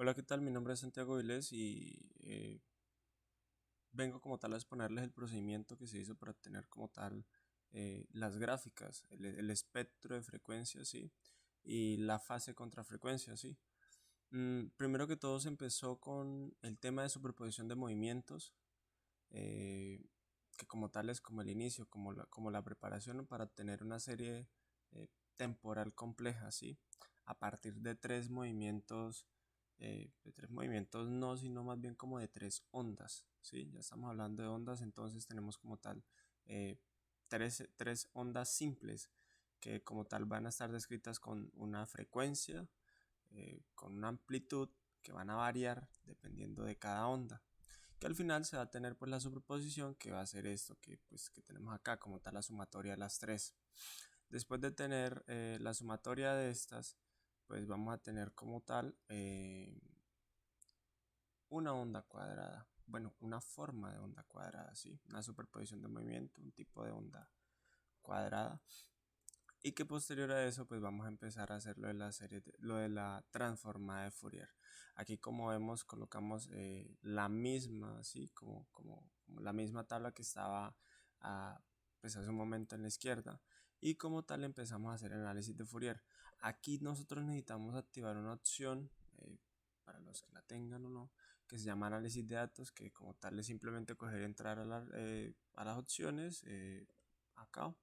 Hola, ¿qué tal? Mi nombre es Santiago Vilés y vengo como tal a exponerles el procedimiento que se hizo para obtener como tal las gráficas, el espectro de frecuencia, ¿sí? Y la fase contrafrecuencia, ¿sí? Primero que todo se empezó con el tema de superposición de movimientos, eh, que como tal es como el inicio, como la preparación para obtener una serie temporal compleja, ¿sí? A partir de tres movimientos no, sino más bien como de tres ondas, ¿sí? Ya estamos hablando de ondas, entonces tenemos como tal eh, tres ondas simples que como tal van a estar descritas con una frecuencia, con una amplitud que van a variar dependiendo de cada onda, que al final se va a tener pues la superposición, que va a ser esto que tenemos acá como tal, la sumatoria de las tres. Después de tener la sumatoria de estas, pues vamos a tener como tal una onda cuadrada, bueno, una forma de onda cuadrada, ¿sí? Una superposición de movimiento, un tipo de onda cuadrada, y que posterior a eso pues vamos a empezar a hacer lo de la transformada de Fourier. Aquí, como vemos, colocamos la misma, ¿sí? Como la misma tabla que estaba ah, pues hace un momento en la izquierda, y como tal empezamos a hacer el análisis de Fourier. Aquí nosotros necesitamos activar una opción, para los que la tengan o no, que se llama análisis de datos, que como tal es simplemente coger, entrar a las opciones, acá,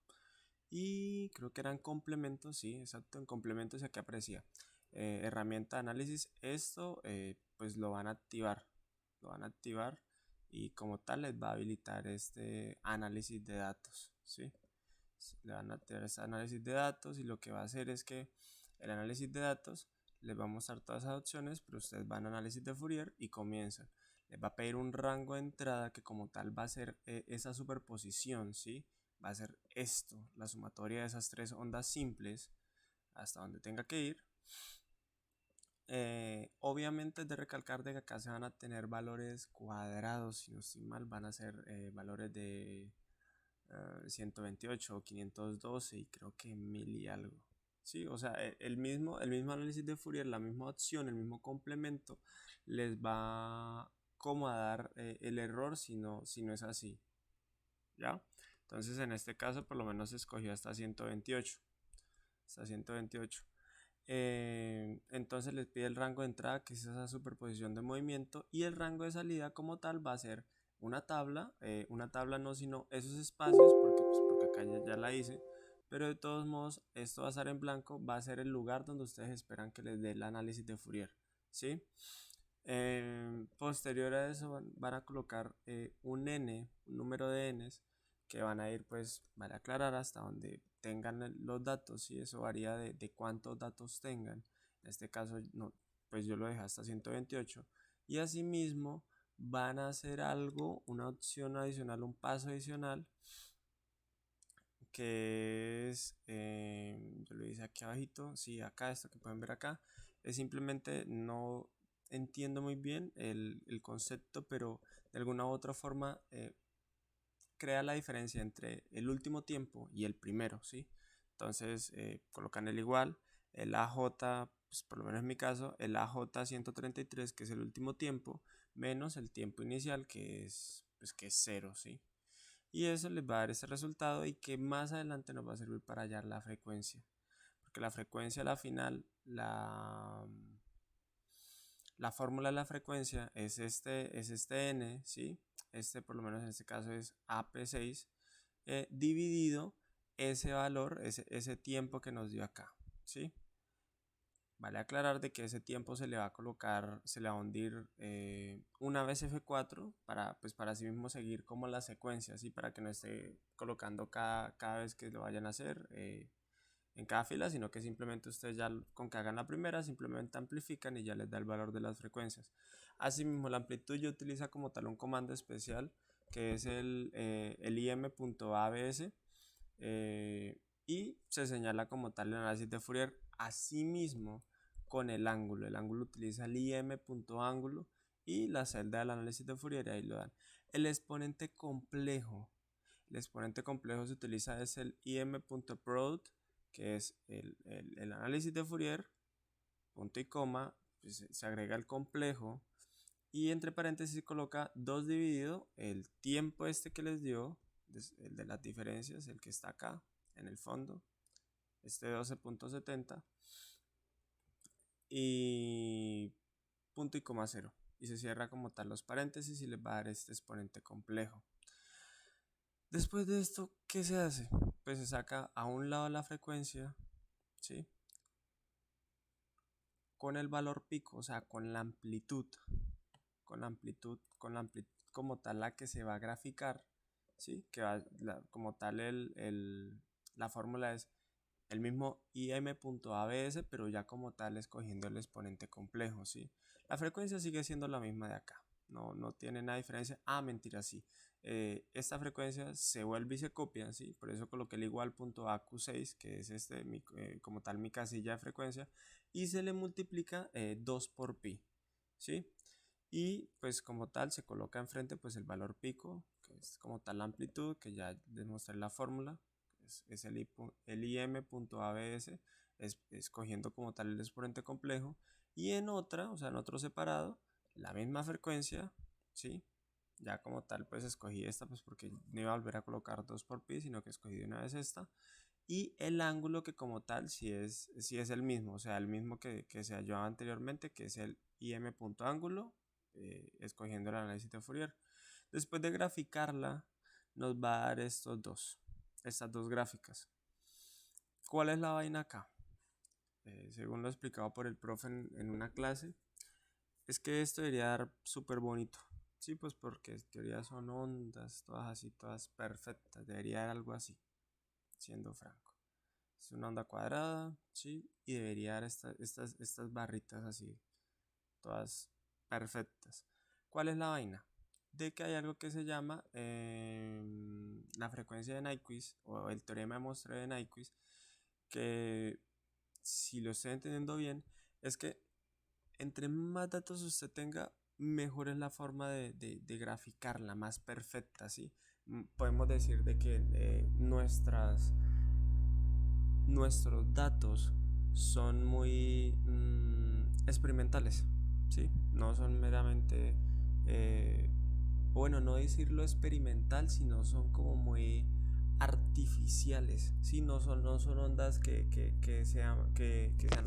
y creo que eran complementos, sí, exacto, en complementos aquí aparecía herramienta de análisis. Esto pues lo van a activar, y como tal les va a habilitar este análisis de datos, ¿sí? Le van a activar este análisis de datos, y lo que va a hacer es que el análisis de datos les va a mostrar todas esas opciones, pero ustedes van a análisis de Fourier y comienzan. Les va a pedir un rango de entrada que como tal va a ser esa superposición, ¿sí? Va a ser esto, la sumatoria de esas tres ondas simples hasta donde tenga que ir. Obviamente es de recalcar de que acá se van a tener valores cuadrados, si no estoy mal, van a ser valores de 128 o 512 y creo que 1000 y algo. Sí, o sea, el mismo análisis de Fourier, la misma opción, el mismo complemento, les va como a dar el error si no es así, ¿ya? Entonces en este caso por lo menos escogió hasta 128. Hasta 128. Entonces les pide el rango de entrada, que es esa superposición de movimiento, y el rango de salida como tal va a ser una tabla no, sino esos espacios, porque acá ya la hice, pero de todos modos esto va a estar en blanco, va a ser el lugar donde ustedes esperan que les dé el análisis de Fourier, ¿sí? Posterior a eso van a colocar un número de n's, que van a ir, pues, van a aclarar hasta donde tengan los datos, y eso varía de cuántos datos tengan. En este caso, no, pues yo lo dejé hasta 128. Y asimismo van a hacer algo, una opción adicional, un paso adicional, que es, yo lo hice aquí abajito, sí, acá, esto que pueden ver acá, es simplemente, no entiendo muy bien el concepto, pero de alguna u otra forma crea la diferencia entre el último tiempo y el primero, ¿sí? Entonces colocan el igual, el AJ, pues por lo menos en mi caso, el AJ 133, que es el último tiempo, menos el tiempo inicial, que es cero, ¿sí? Y eso les va a dar ese resultado, y que más adelante nos va a servir para hallar la frecuencia. Porque la frecuencia a la final, la fórmula de la frecuencia es este n, ¿sí? Este por lo menos en este caso es AP6, dividido ese valor, ese tiempo que nos dio acá, ¿sí? Vale aclarar de que ese tiempo se le va a colocar, se le va a hundir una vez F4 para así mismo seguir como la secuencia, ¿sí? Para que no esté colocando cada vez que lo vayan a hacer en cada fila, sino que simplemente ustedes ya con que hagan la primera, simplemente amplifican y ya les da el valor de las frecuencias. Asimismo, la amplitud yo utiliza como tal un comando especial, que es el im.abs, y se señala como tal el análisis de Fourier. Asimismo, con el ángulo utiliza el im.ángulo y la celda del análisis de Fourier, ahí lo dan. El exponente complejo, se utiliza es el im.product, que es el análisis de Fourier, punto y coma, pues, se agrega el complejo y entre paréntesis coloca 2 dividido el tiempo este que les dio, el de las diferencias, el que está acá en el fondo, este 12.70 y punto y coma cero. Y se cierra como tal los paréntesis y les va a dar este exponente complejo. Después de esto, ¿qué se hace? Pues se saca a un lado la frecuencia, ¿sí? Con el valor pico, o sea, con la amplitud, como tal la que se va a graficar, ¿sí? Que va, como tal la fórmula es el mismo im.abs, pero ya como tal escogiendo el exponente complejo, ¿sí? La frecuencia sigue siendo la misma de acá, no tiene nada diferencia. Ah, mentira, sí. Esta frecuencia se vuelve y se copia, ¿sí? Por eso coloqué el igual punto AQ6, que es como tal mi casilla de frecuencia, y se le multiplica 2 por pi, ¿sí? Y pues como tal se coloca enfrente pues el valor pico, que es como tal la amplitud, que ya les mostré la fórmula, es el im.abs, escogiendo como tal el exponente complejo, y en otra, o sea, en otro separado, la misma frecuencia, ¿sí? Ya como tal pues escogí esta pues porque no iba a volver a colocar 2 por pi, sino que escogí de una vez esta, y el ángulo que como tal sí es el mismo, o sea, el mismo que se halló anteriormente, que es el im.ángulo, escogiendo el análisis de Fourier. Después de graficarla, nos va a dar estas dos gráficas. ¿Cuál es la vaina acá? Según lo explicado por el profe en una clase, es que esto debería dar súper bonito. Sí, pues porque en teoría son ondas, todas así, todas perfectas. Debería dar algo así, siendo franco. Es una onda cuadrada, ¿sí? Y debería dar estas barritas así, todas perfectas. ¿Cuál es la vaina? De que hay algo que se llama la frecuencia de Nyquist o el teorema de muestreo de Nyquist, que si lo estoy entendiendo bien, es que entre más datos usted tenga, mejor es la forma de graficarla, más perfecta, ¿sí? Podemos decir de que nuestros datos son muy experimentales, ¿sí? No son meramente, bueno, no decirlo experimental, sino son como muy artificiales, ¿sí? No son ondas que sean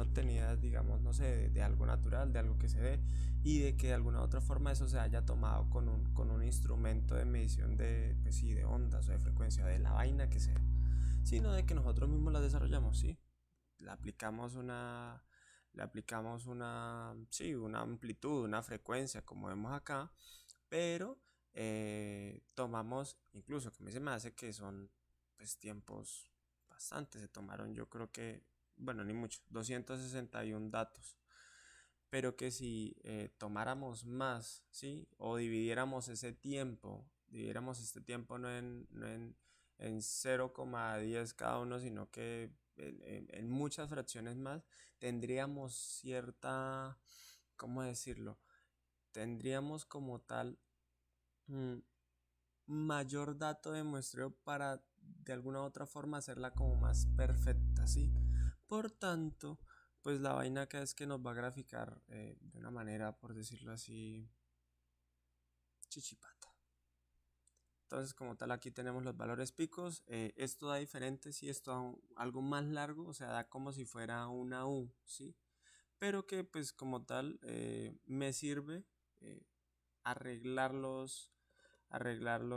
obtenidas, digamos, no sé, de algo natural, de algo que se dé, y de que de alguna u otra forma eso se haya tomado con un instrumento de medición pues sí, de ondas o de frecuencia, de la vaina que sea, sino de que nosotros mismos la desarrollamos, ¿sí? Le aplicamos una, sí, una amplitud, una frecuencia, como vemos acá, pero tomamos, incluso que a mí se me hace que son pues tiempos bastantes, se tomaron yo creo que, bueno, ni mucho, 261 datos, pero que si tomáramos más, ¿sí? O dividiéramos este tiempo no en 0,10 cada uno, sino que en muchas fracciones más, tendríamos cierta, ¿cómo decirlo? Tendríamos como tal mm, mayor dato de muestreo para de alguna u otra forma hacerla como más perfecta, ¿sí? Por tanto, pues la vaina acá es que nos va a graficar de una manera, por decirlo así, chichipata. Entonces, como tal, aquí tenemos los valores picos. Esto da diferente, si esto da algo más largo, o sea, da como si fuera una U, ¿sí? Pero que, pues, como tal, me sirve eh, arreglarlos,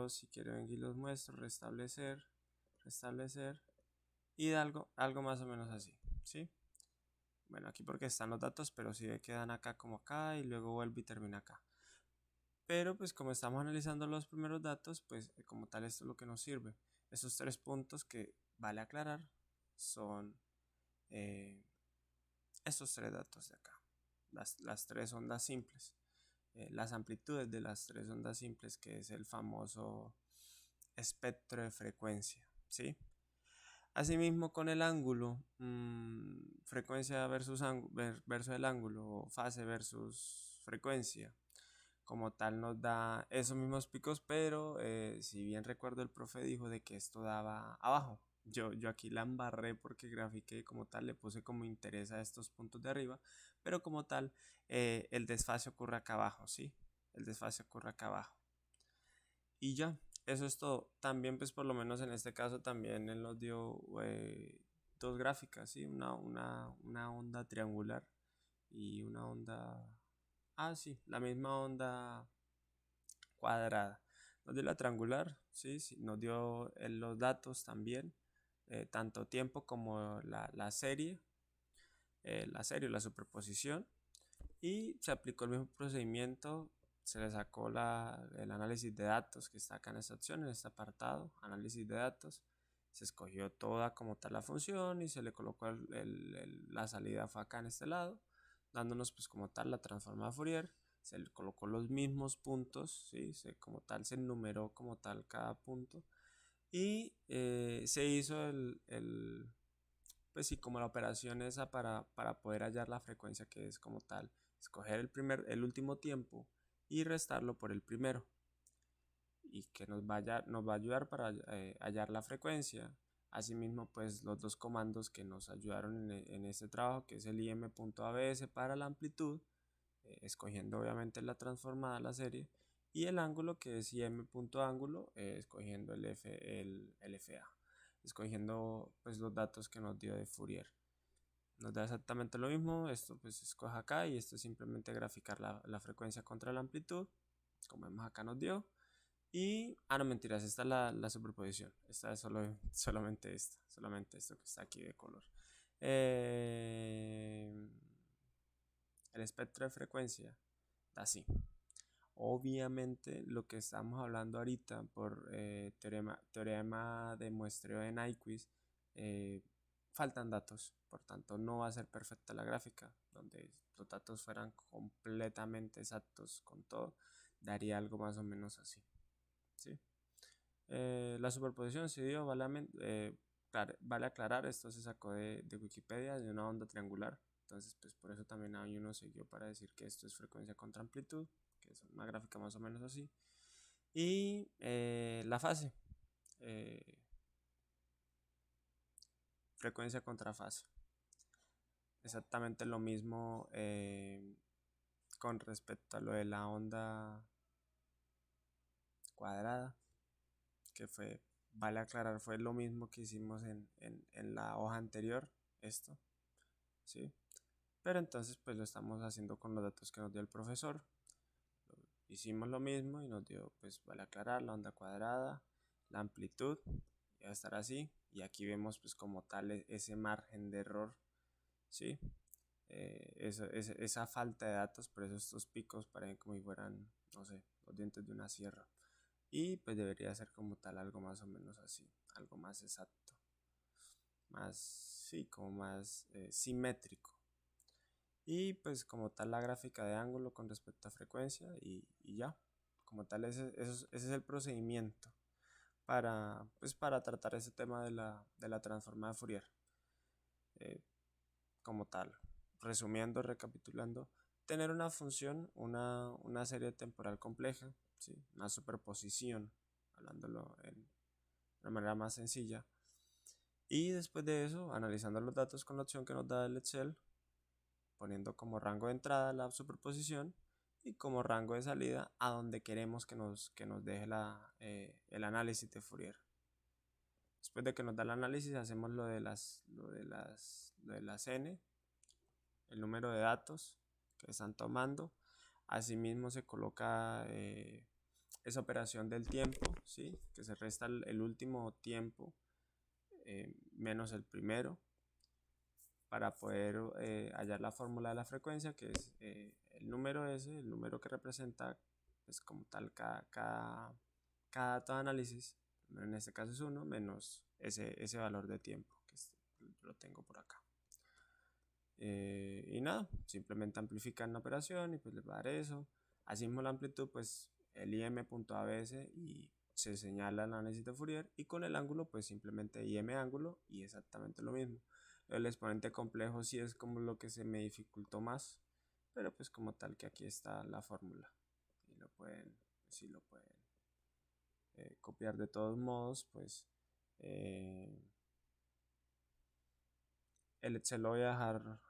si quieren, aquí los muestro, restablecer, y da algo más o menos así, ¿sí? Bueno, aquí porque están los datos, pero si ve que dan acá como acá y luego vuelve y termina acá. Pero pues como estamos analizando los primeros datos, pues como tal esto es lo que nos sirve. Esos 3 puntos que vale aclarar son eh, estos 3 datos de acá. Las 3 ondas simples. Las amplitudes de las 3 ondas simples, que es el famoso espectro de frecuencia, ¿sí? Asimismo con el ángulo, frecuencia versus el ángulo, o fase versus frecuencia, como tal nos da esos mismos picos, pero si bien recuerdo el profe dijo de que esto daba abajo, yo aquí la embarré porque grafiqué como tal, le puse como interés a estos puntos de arriba, pero como tal, el desfase ocurre acá abajo, ¿sí? El desfase ocurre acá abajo. Y ya, eso es todo. También, pues por lo menos en este caso, también él nos dio dos gráficas, ¿sí? Una onda triangular y una onda... Ah, sí, la misma onda cuadrada. Nos dio la triangular, ¿sí? Sí, nos dio los datos también, tanto tiempo como la serie o la superposición. Y se aplicó el mismo procedimiento, se le sacó el análisis de datos que está acá en esta opción, en este apartado, análisis de datos. Se escogió toda como tal la función y se le colocó la salida fue acá en este lado, dándonos pues como tal la transforma de Fourier. Se le colocó los mismos puntos, ¿sí? Como tal se enumeró como tal cada punto y se hizo pues sí, como la operación esa para poder hallar la frecuencia, que es como tal escoger el último tiempo y restarlo por el primero, y que nos va a ayudar para hallar la frecuencia. Asimismo, pues los dos comandos que nos ayudaron en este trabajo, que es el im.abs para la amplitud, escogiendo obviamente la transformada, la serie, y el ángulo, que es im.ángulo, escogiendo el FA, escogiendo pues los datos que nos dio de Fourier. Nos da exactamente lo mismo, esto pues se escoge acá y esto es simplemente graficar la frecuencia contra la amplitud, como vemos acá nos dio. Y, no mentiras, esta es la superposición, esta es solamente esto que está aquí de color. El espectro de frecuencia da así. Obviamente lo que estamos hablando ahorita por teorema de muestreo de Nyquist, eh, faltan datos, por tanto no va a ser perfecta la gráfica, donde los datos fueran completamente exactos con todo, daría algo más o menos así, ¿sí? La superposición se dio, vale aclarar, esto se sacó de Wikipedia, de una onda triangular, entonces pues por eso también hay uno siguió para decir que esto es frecuencia contra amplitud, que es una gráfica más o menos así. Y la fase, eh, frecuencia contra fase. Exactamente lo mismo con respecto a lo de la onda cuadrada, que fue, vale aclarar, fue lo mismo que hicimos en la hoja anterior, esto, ¿sí? Pero entonces pues lo estamos haciendo con los datos que nos dio el profesor. Hicimos lo mismo y nos dio, pues vale aclarar, la onda cuadrada, la amplitud, va a estar así. Y aquí vemos pues como tal ese margen de error, ¿sí? Esa falta de datos, por eso estos picos parecen como si fueran, no sé, los dientes de una sierra. Y pues debería ser como tal algo más o menos así, algo más exacto, más, sí, como más simétrico. Y pues como tal la gráfica de ángulo con respecto a frecuencia y ya, como tal ese es el procedimiento para tratar ese tema de la transformada de Fourier. Eh, como tal, resumiendo, recapitulando, tener una función, una serie temporal compleja, ¿sí? Una superposición, hablándolo en una manera más sencilla. Y después de eso, analizando los datos con la opción que nos da el Excel, poniendo como rango de entrada la superposición y como rango de salida a donde queremos que nos deje el análisis de Fourier. Después de que nos da el análisis, hacemos lo de las n, el número de datos que están tomando. Asimismo se coloca esa operación del tiempo, ¿sí? Que se resta el último tiempo menos el primero, para poder hallar la fórmula de la frecuencia, que es el número S, el número que representa pues, como tal cada dato de análisis, en este caso es 1, menos ese valor de tiempo, lo tengo por acá. Y nada, simplemente amplifican la operación y pues les va a dar eso. Asimismo la amplitud, pues el im.abs y se señala el análisis de Fourier, y con el ángulo pues simplemente im ángulo y exactamente lo mismo. El exponente complejo sí es como lo que se me dificultó más, pero pues como tal que aquí está la fórmula y si lo pueden copiar de todos modos, pues se lo voy a dejar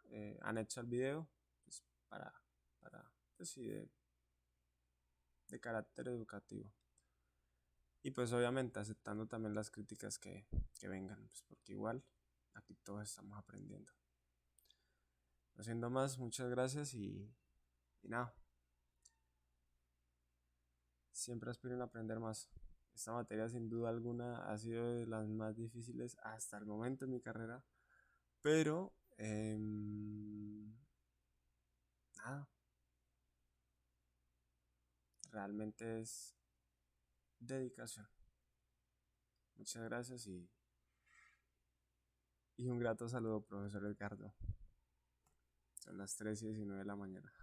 anexo al video, pues, para pues sí, de carácter educativo. Y pues obviamente aceptando también las críticas que vengan, pues porque igual aquí todos estamos aprendiendo. No siendo más, muchas gracias y nada, siempre aspiren a aprender más. Esta materia sin duda alguna ha sido de las más difíciles hasta el momento en mi carrera, pero nada, realmente es dedicación. Muchas gracias y un grato saludo, profesor Edgardo. Son las 3:19 de la mañana.